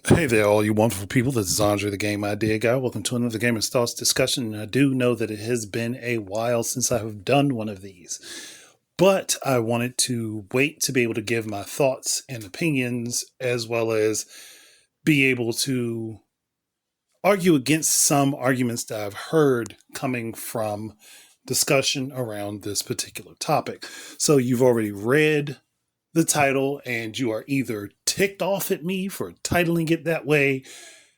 Hey there, all you wonderful people. This is Andre, the Game Idea Guy. Welcome to another Game of Thoughts discussion. And I do know that it has been a while since I have done one of these, but I wanted to wait to be able to give my thoughts and opinions, as well as be able to argue against some arguments that I've heard coming from discussion around this particular topic. So you've already read the title and you are either ticked off at me for titling it that way,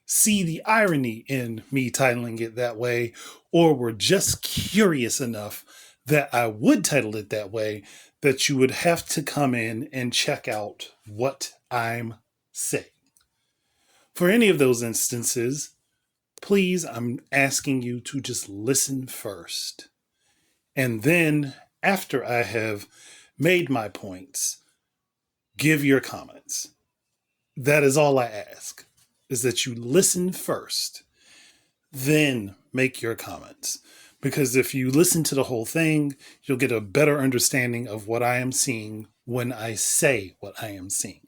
see the irony in me titling it that way, or were just curious enough that I would title it that way, that you would have to come in and check out what I'm saying. For any of those instances, please, I'm asking you to just listen first. And then after I have made my points, give your comments. That is all I ask, is that you listen first, then make your comments. Because if you listen to the whole thing, you'll get a better understanding of what I am seeing when I say what I am seeing.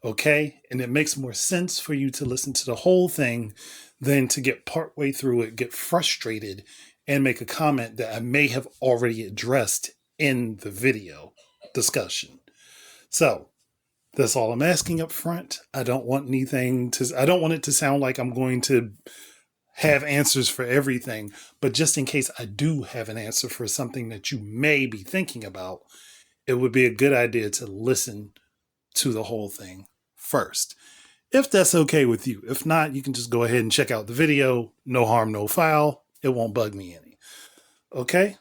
Okay? And it makes more sense for you to listen to the whole thing than to get partway through it, get frustrated, and make a comment that I may have already addressed in the video discussion. So, that's all I'm asking up front. I don't want it to sound like I'm going to have answers for everything, but just in case I do have an answer for something that you may be thinking about, it would be a good idea to listen to the whole thing first. If that's okay with you. If not, you can just go ahead and check out the video. No harm, no foul. It won't bug me any. Okay?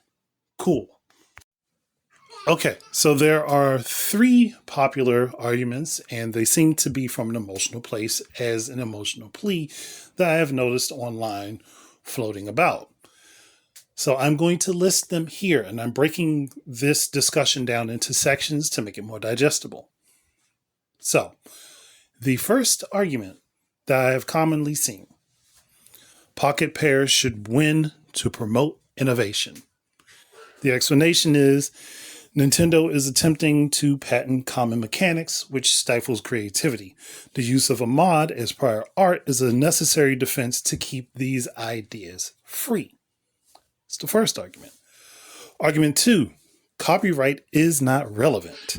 Cool. Okay, so there are three popular arguments, and they seem to be from an emotional place as an emotional plea that I have noticed online floating about. So I'm going to list them here, and I'm breaking this discussion down into sections to make it more digestible. So, the first argument that I have commonly seen: Pocketpair should win to promote innovation. The explanation is Nintendo is attempting to patent common mechanics, which stifles creativity. The use of a mod as prior art is a necessary defense to keep these ideas free. It's the first argument. Argument 2, copyright is not relevant.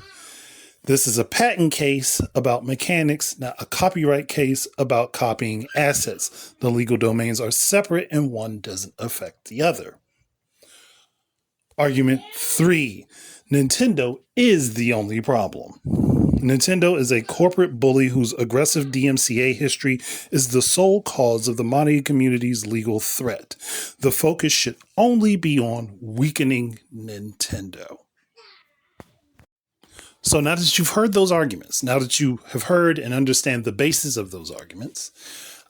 This is a patent case about mechanics, not a copyright case about copying assets. The legal domains are separate and one doesn't affect the other. Argument 3, Nintendo is the only problem. Nintendo is a corporate bully whose aggressive DMCA history is the sole cause of the modding community's legal threat. The focus should only be on weakening Nintendo. So now that you've heard those arguments, now that you have heard and understand the basis of those arguments,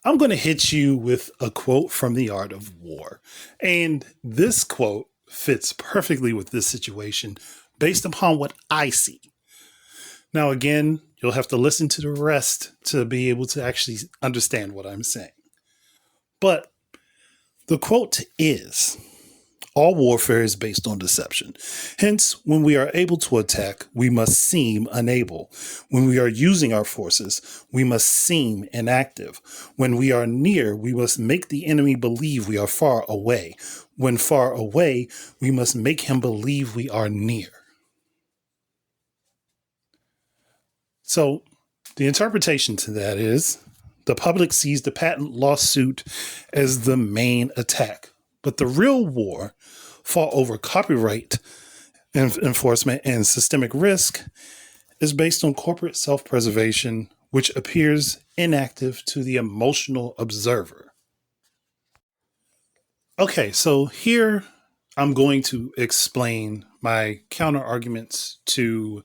I'm going to hit you with a quote from The Art of War. And this quote fits perfectly with this situation based upon what I see. Now, again, you'll have to listen to the rest to be able to actually understand what I'm saying. But the quote is, all warfare is based on deception. Hence, when we are able to attack, we must seem unable. When we are using our forces, we must seem inactive. When we are near, we must make the enemy believe we are far away. When far away, we must make him believe we are near. So, the interpretation to that is, the public sees the patent lawsuit as the main attack. But the real war fought over copyright enforcement and systemic risk is based on corporate self-preservation, which appears inactive to the emotional observer. Okay, so here I'm going to explain my counter arguments to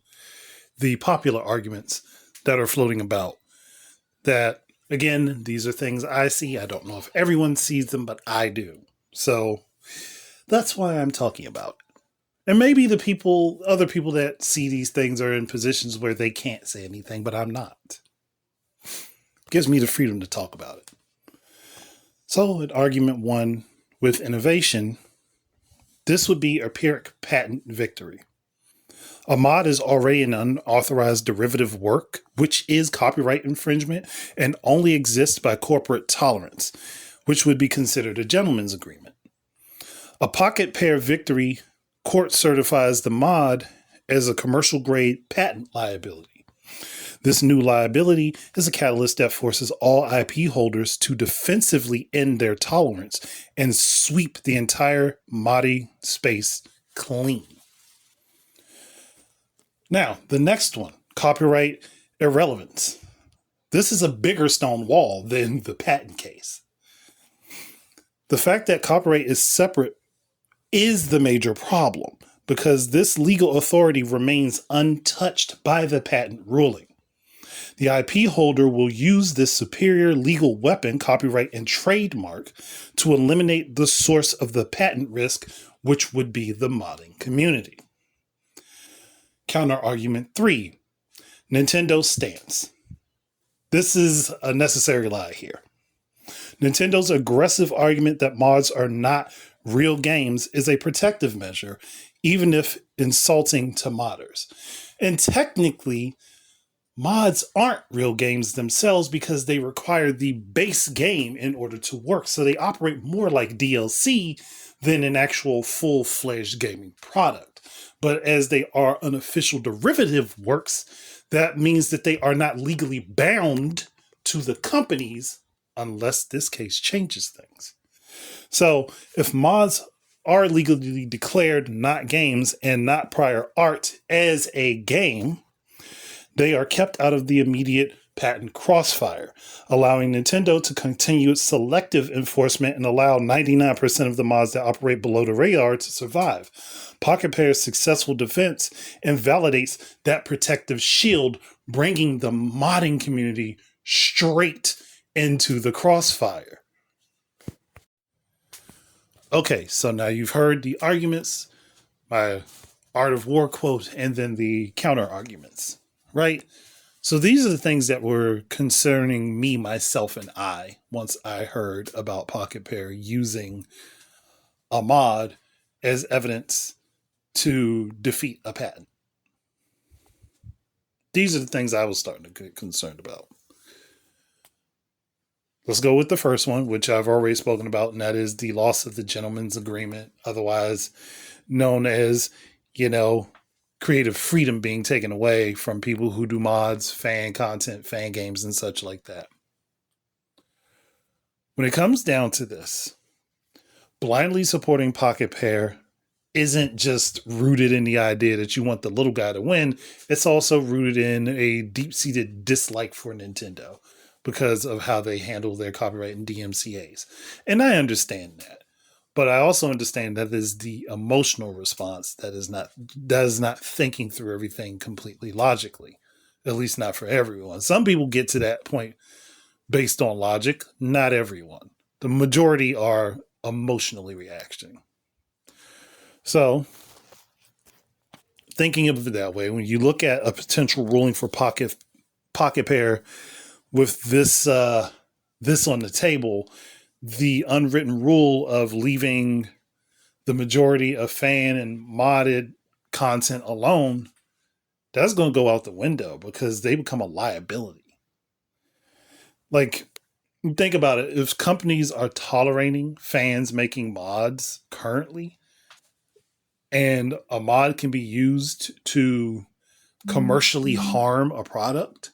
the popular arguments that are floating about. That, again, these are things I see. I don't know if everyone sees them, but I do. So that's why I'm talking about it. And maybe other people that see these things are in positions where they can't say anything, but I'm not. Gives me the freedom to talk about it. So in argument 1 with innovation, this would be a Pyrrhic patent victory. A mod is already an unauthorized derivative work, which is copyright infringement and only exists by corporate tolerance, which would be considered a gentleman's agreement. A Pocketpair victory court certifies the mod as a commercial grade patent liability. This new liability is a catalyst that forces all IP holders to defensively end their tolerance and sweep the entire modding space clean. Now, the next one, copyright irrelevance. This is a bigger stone wall than the patent case. The fact that copyright is separate is the major problem because this legal authority remains untouched by the patent ruling. The IP holder will use this superior legal weapon, copyright and trademark, to eliminate the source of the patent risk, which would be the modding community. Counter argument 3, Nintendo's stance. This is a necessary lie here. Nintendo's aggressive argument that mods are not real games is a protective measure, even if insulting to modders. And technically, mods aren't real games themselves because they require the base game in order to work. So they operate more like DLC than an actual full-fledged gaming product. But as they are unofficial derivative works, that means that they are not legally bound to the companies unless this case changes things. So if mods are legally declared not games and not prior art as a game, they are kept out of the immediate patent crossfire, allowing Nintendo to continue its selective enforcement and allow 99% of the mods that operate below the radar to survive. Pocketpair's successful defense invalidates that protective shield, bringing the modding community straight into the crossfire. Okay, so now you've heard the arguments, my Art of War quote, and then the counter arguments, right? So these are the things that were concerning me, myself, and I once I heard about Pocketpair using a mod as evidence to defeat a patent. These are the things I was starting to get concerned about. Let's go with the first one, which I've already spoken about, and that is the loss of the gentleman's agreement, otherwise known as, creative freedom being taken away from people who do mods, fan content, fan games, and such like that. When it comes down to this, blindly supporting Pocketpair isn't just rooted in the idea that you want the little guy to win. It's also rooted in a deep-seated dislike for Nintendo because of how they handle their copyright and DMCAs. And I understand that. But I also understand that is the emotional response that is not thinking through everything completely logically, at least not for everyone. Some people get to that point based on logic, not everyone. The majority are emotionally reacting. So, thinking of it that way, when you look at a potential ruling for Pocketpair with this on the table, the unwritten rule of leaving the majority of fan and modded content alone, that's going to go out the window because they become a liability. Like, think about it. If companies are tolerating fans making mods currently, and a mod can be used to commercially harm a product,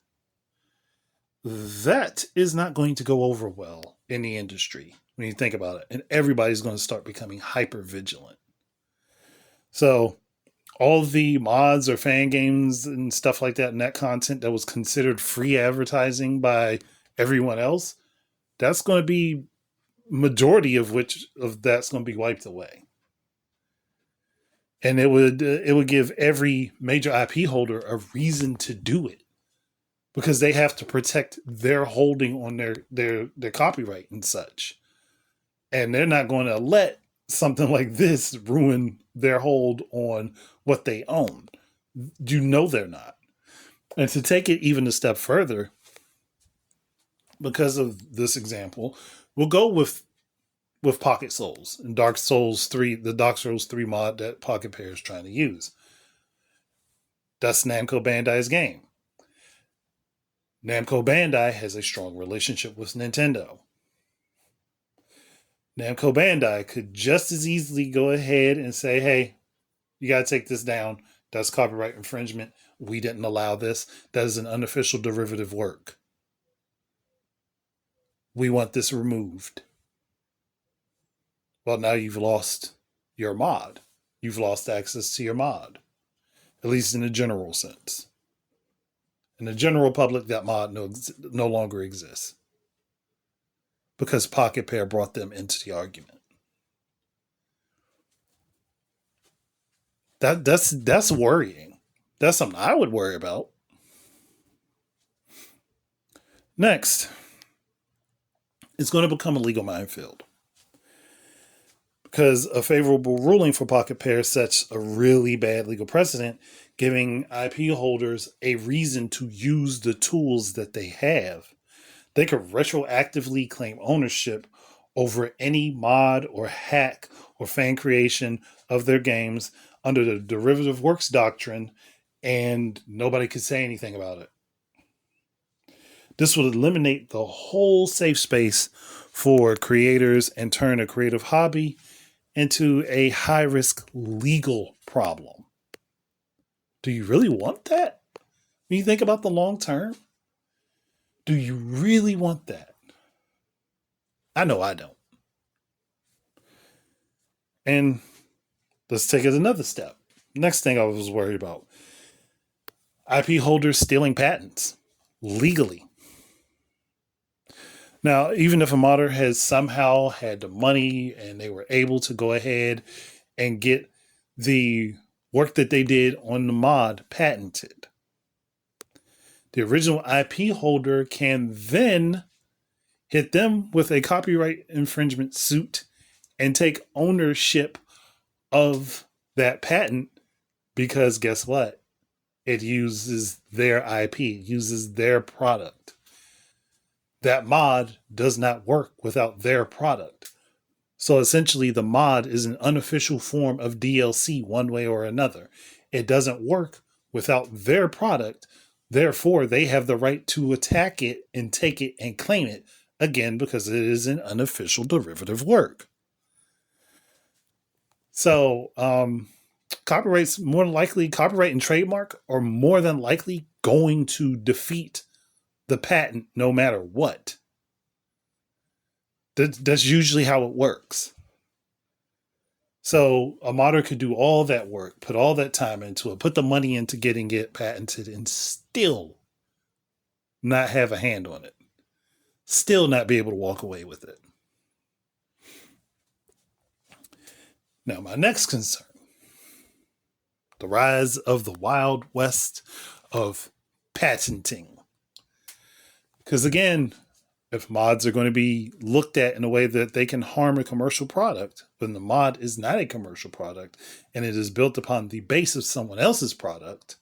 that is not going to go over well in the industry when you think about it. And everybody's going to start becoming hyper vigilant. So all the mods or fan games and stuff like that, and that content that was considered free advertising by everyone else, that's going to be majority of that's going to be wiped away. And it would give every major IP holder a reason to do it because they have to protect their holding on their copyright and such. And they're not going to let something like this ruin their hold on what they own. They're not. And to take it even a step further, because of this example, we'll go with Pocket Souls and Dark Souls 3, the Dark Souls 3 mod that Pocketpair is trying to use. That's Namco Bandai's game. Namco Bandai has a strong relationship with Nintendo. Namco Bandai could just as easily go ahead and say, hey, you got to take this down. That's copyright infringement. We didn't allow this. That is an unofficial derivative work. We want this removed. Well, now you've lost your mod. You've lost access to your mod, at least in a general sense. In the general public, that mod no longer exists because Pocketpair brought them into the argument. That's worrying. That's something I would worry about. Next, it's going to become a legal minefield because a favorable ruling for Pocketpair sets a really bad legal precedent, giving IP holders a reason to use the tools that they have. They could retroactively claim ownership over any mod or hack or fan creation of their games under the derivative works doctrine, and nobody could say anything about it. This would eliminate the whole safe space for creators and turn a creative hobby into a high-risk legal problem. Do you really want that? When you think about the long term, do you really want that? I know I don't. And let's take it another step. Next thing I was worried about, IP holders stealing patents legally. Now, even if a modder has somehow had the money and they were able to go ahead and get the work that they did on the mod patented, the original IP holder can then hit them with a copyright infringement suit and take ownership of that patent because guess what? It uses their IP, uses their product. That mod does not work without their product. So essentially, the mod is an unofficial form of DLC one way or another. It doesn't work without their product. Therefore, they have the right to attack it and take it and claim it, again, because it is an unofficial derivative work. So, copyright and trademark are more than likely going to defeat the patent no matter what. That's usually how it works. So a modder could do all that work, put all that time into it, put the money into getting it patented, and still not have a hand on it. Still not be able to walk away with it. Now, my next concern, the rise of the Wild West of patenting. Because again, if mods are going to be looked at in a way that they can harm a commercial product, when the mod is not a commercial product and it is built upon the base of someone else's product,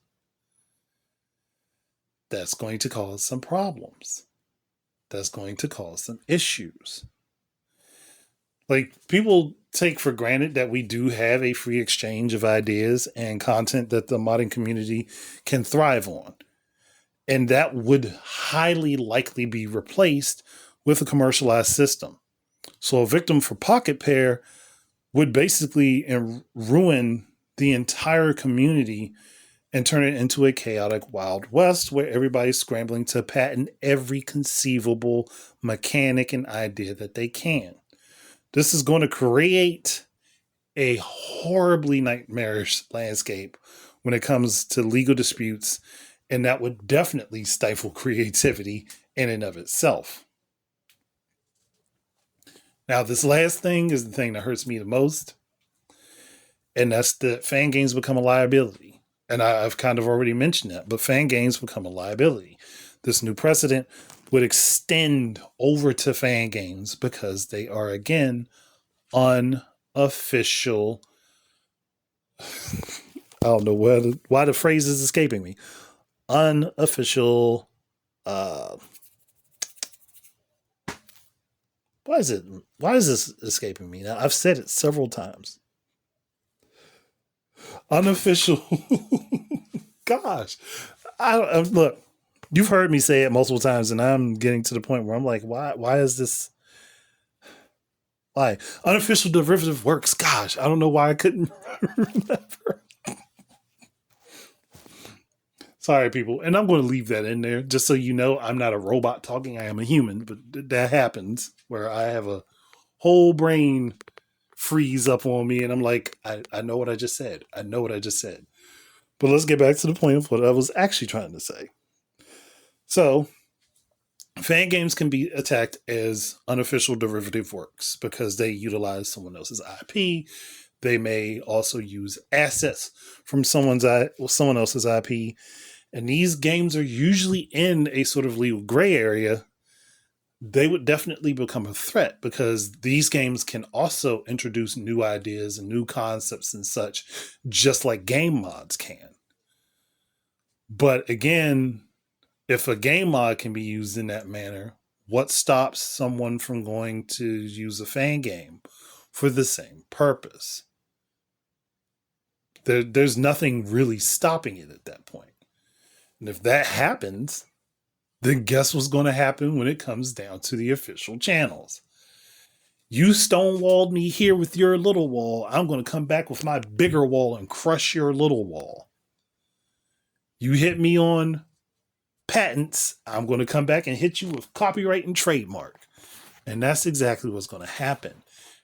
that's going to cause some problems. That's going to cause some issues. Like, people take for granted that we do have a free exchange of ideas and content that the modding community can thrive on. And that would highly likely be replaced with a commercialized system. So a victim for Pocketpair would basically ruin the entire community and turn it into a chaotic Wild West where everybody's scrambling to patent every conceivable mechanic and idea that they can. This is going to create a horribly nightmarish landscape when it comes to legal disputes, and that would definitely stifle creativity in and of itself. Now, this last thing is the thing that hurts me the most, and that's that fan games become a liability. And I've kind of already mentioned that, but fan games become a liability. This new precedent would extend over to fan games because they are, again, unofficial. I don't know why the phrase is escaping me. Unofficial. Why is this escaping me? Now, I've said it several times. Unofficial. Gosh, look. You've heard me say it multiple times, and I'm getting to the point where I'm like, why? Why is this? Why unofficial derivative works? Gosh, I don't know why I couldn't remember. Sorry, people, and I'm going to leave that in there just so you know I'm not a robot talking. I am a human, but that happens where I have a whole brain freeze up on me, and I'm like, I know what I just said. I know what I just said. But let's get back to the point of what I was actually trying to say. So, fan games can be attacked as unofficial derivative works because they utilize someone else's IP. They may also use assets from someone else's IP, and these games are usually in a sort of legal gray area. They would definitely become a threat because these games can also introduce new ideas and new concepts and such, just like game mods can. But again, if a game mod can be used in that manner, what stops someone from going to use a fan game for the same purpose? There's nothing really stopping it at that point. And if that happens, then guess what's going to happen when it comes down to the official channels? You stonewalled me here with your little wall. I'm going to come back with my bigger wall and crush your little wall. You hit me on patents. I'm going to come back and hit you with copyright and trademark. And that's exactly what's going to happen.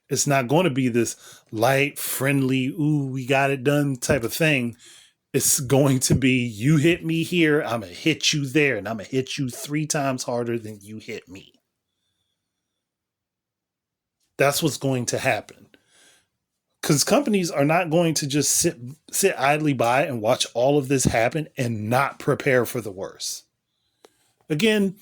It's not going to be this light, friendly, ooh, we got it done type of thing. It's going to be, you hit me here, I'm going to hit you there, and I'm going to hit you 3 times harder than you hit me. That's what's going to happen. Because companies are not going to just sit idly by and watch all of this happen and not prepare for the worst. Again,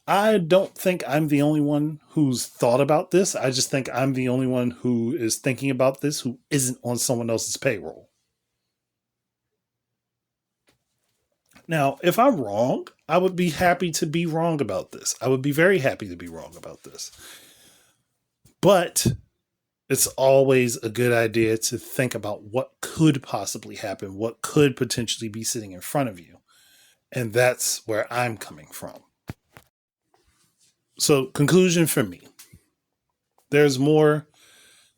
I don't think I'm the only one who's thought about this. I just think I'm the only one who is thinking about this who isn't on someone else's payroll. Now, if I'm wrong, I would be happy to be wrong about this. I would be very happy to be wrong about this. But it's always a good idea to think about what could possibly happen, what could potentially be sitting in front of you. And that's where I'm coming from. So, conclusion for me. There's more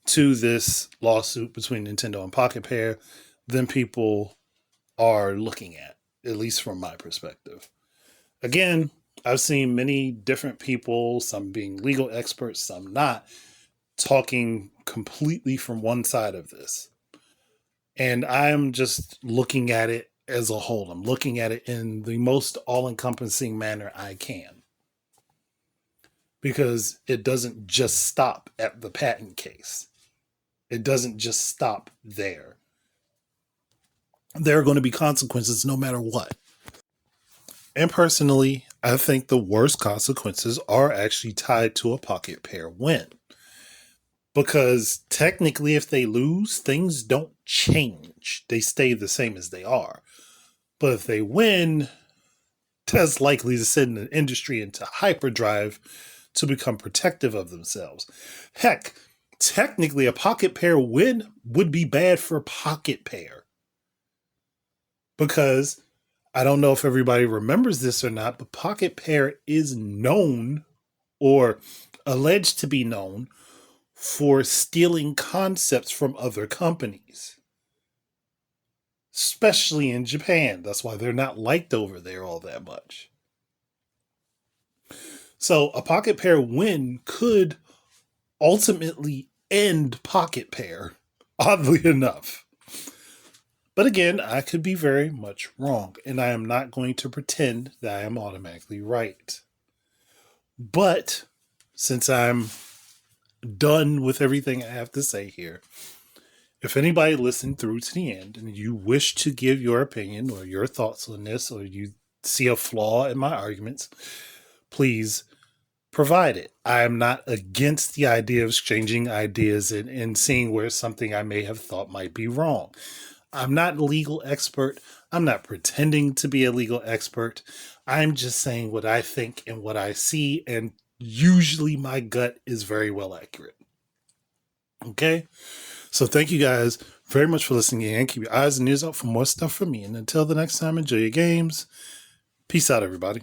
to this lawsuit between Nintendo and Pocketpair than people are looking at least from my perspective. Again, I've seen many different people, some being legal experts, some not, talking completely from one side of this. And I'm just looking at it as a whole. I'm looking at it in the most all-encompassing manner I can. Because it doesn't just stop at the patent case. It doesn't just stop there. There are going to be consequences no matter what. And personally, I think the worst consequences are actually tied to a Pocketpair win. Because technically, if they lose, things don't change. They stay the same as they are. But if they win, that's likely to send an industry into hyperdrive to become protective of themselves. Heck, technically, a Pocketpair win would be bad for Pocketpair. Because I don't know if everybody remembers this or not, but Pocketpair is known or alleged to be known for stealing concepts from other companies, especially in Japan. That's why they're not liked over there all that much. So a Pocketpair win could ultimately end Pocketpair, oddly enough. But again, I could be very much wrong, and I am not going to pretend that I am automatically right. But since I'm done with everything I have to say here, if anybody listened through to the end and you wish to give your opinion or your thoughts on this, or you see a flaw in my arguments, please provide it. I am not against the idea of exchanging ideas and seeing where something I may have thought might be wrong. I'm not a legal expert. I'm not pretending to be a legal expert. I'm just saying what I think and what I see, and usually my gut is very well accurate. Okay? So thank you guys very much for listening and keep your eyes and ears out for more stuff from me. And until the next time, enjoy your games. Peace out, everybody.